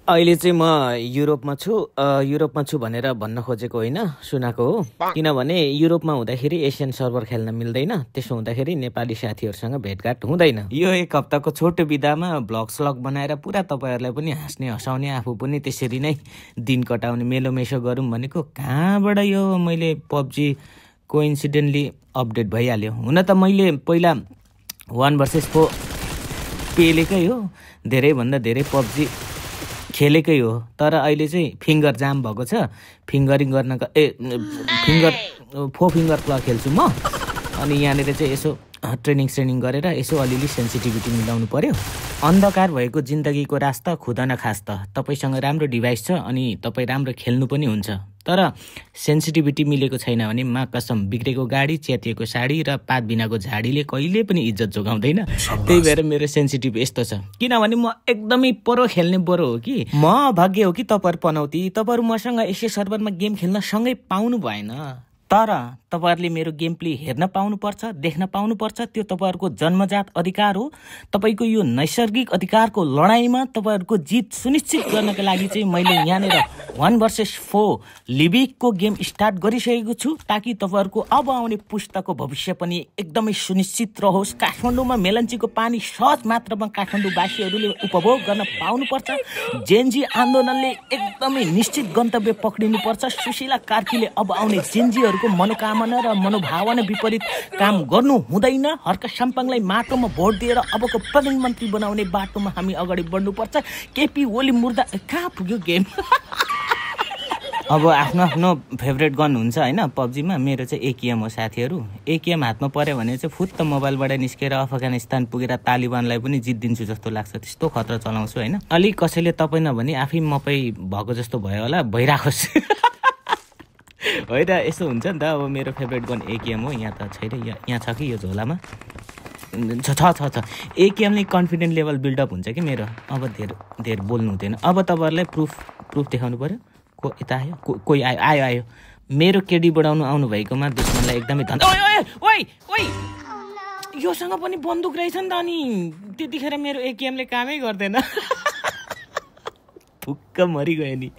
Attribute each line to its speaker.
Speaker 1: अहिले चाहिँ म युरोपमा छु भनेर भन्न खोजेको होइन, सुनाको हो। किनभने युरोपमा हुँदाखेरि एसियन सर्भर खेल्न मिल्दैन, त्यसो हुँदाखेरि नेपाली साथीहरूसँग भेटघाट हुँदैन। यो एक हप्ताको छोटो बिदामा भ्लग स्लग बनाएर पुरा तपाईँहरूलाई पनि हाँस्ने हँसाउने, आफू पनि त्यसरी नै दिन कटाउने मेलोमेसो गरौँ भनेको। कहाँबाट यो मैले पब्जी कोइन्सिडेन्टली अपडेट भइहाल्यो। हुन त मैले पहिला 1 vs 4 पेलेकै हो, धेरैभन्दा धेरै पब्जी खेलेकै हो। तर अहिले चाहिँ फिङ्गर जाम भएको छ, फिङ्गरिङ गर्नका 4 फिङ्गर क्ल खेल्छु म। अनि यहाँनिर चाहिँ यसो ट्रेनिङ गरेर यसो अलिअलि सेन्सिटिभिटी मिलाउनु पर्यो। अन्धकार भएको जिन्दगीको रास्ता खुदन खास त तपाईँसँग राम्रो डिभाइस छ अनि तपाईँ राम्रो खेल्नु पनि हुन्छ, तर सेन्सिटिभिटी मिलेको छैन भने मा कसम बिग्रेको गाडी, च्यातिएको साडी र पात बिनाको झाडीले कहिले पनि इज्जत जोगाउँदैन। त्यही भएर मेरो सेन्सिटिभ यस्तो छ, किनभने म एकदमै प्रो खेल्ने बरो हो कि म। भाग्य हो कि तपाईँहरू पनौती, तपाईँहरू मसँग एसिया सर्भरमा गेम खेल्न सँगै पाउनु भएन। तर तपाईहरुले मेरो गेम प्ले हेर्न पाउनुपर्छ, देख्न पाउनुपर्छ। त्यो तपाईहरुको जन्मजात अधिकार हो। तपाईको यो नैसर्गिक अधिकारको लडाईमा तपाईहरुको जित सुनिश्चित गर्नका लागि चाहिँ मैले यहाँनेर 1 vs 4 लिभिकको गेम स्टार्ट गरिसकेको छु, ताकि तपाईहरुको अब आउने पुस्ताको भविष्य पनि एकदमै सुनिश्चित रहोस्। काठमाडौँमा मेलन्चीको पानी सहज मात्रामा काठमाडौँवासीहरूले उपभोग गर्न पाउनुपर्छ। जेनजी आन्दोलनले एकदमै निश्चित गन्तव्य पक्रिनुपर्छ। सुशीला कार्कीले अब आउने जेनजीहरूको मनोकामना र मनोभावना विपरीत काम गर्नु हुँदैन। हर्क साम्पाङलाई माटोमा भोट दिएर अबको प्रधानमन्त्री बनाउने बाटोमा हामी अगाडि बढ्नुपर्छ। केपी ओली मुर्दा कहाँ पुग्यो गेम। अब आफ्नो आफ्नो फेभरेट गन हुन्छ हैन पब्जीमा। मेरो चाहिँ एकेएम हो साथीहरु। एकेएम हातमा पर्यो भने चाहिँ फुत्त मोबाइलबाट निस्केर अफगानिस्तान पुगेर तालिबानलाई पनि जित्दिन्छु जस्तो लाग्छ। त्यस्तो खतरा चलाउँछु हैन। अलि कसैले तपाईँ नभनी आफै मपै भएको जस्तो भयो होला, भइराखोस्। होइन यसो हुन्छ नि त। अब मेरो फेभरेट गन एकेएम हो। यहाँ त छैन, यहाँ छ कि यो झोलामा छ। एकेएमले कन्फिडेन्ट लेभल बिल्डअप हुन्छ कि मेरो। अब धेर बोल्नु हुँदैन। अब तपाईहरुलाई प्रुफ देखाउनु पर्यो। को यता आयो, कोही आयो। मेरो केडी बढाउनु आउनु भएकोमा दुश्मनलाई एकदमै धन्यवाद। ओइ योसँग पनि बन्दुक रहेछ नि त। अनि त्यतिखेर मेरो एकेएमले कामै गर्दैन। फुक्क मरिगयो नि।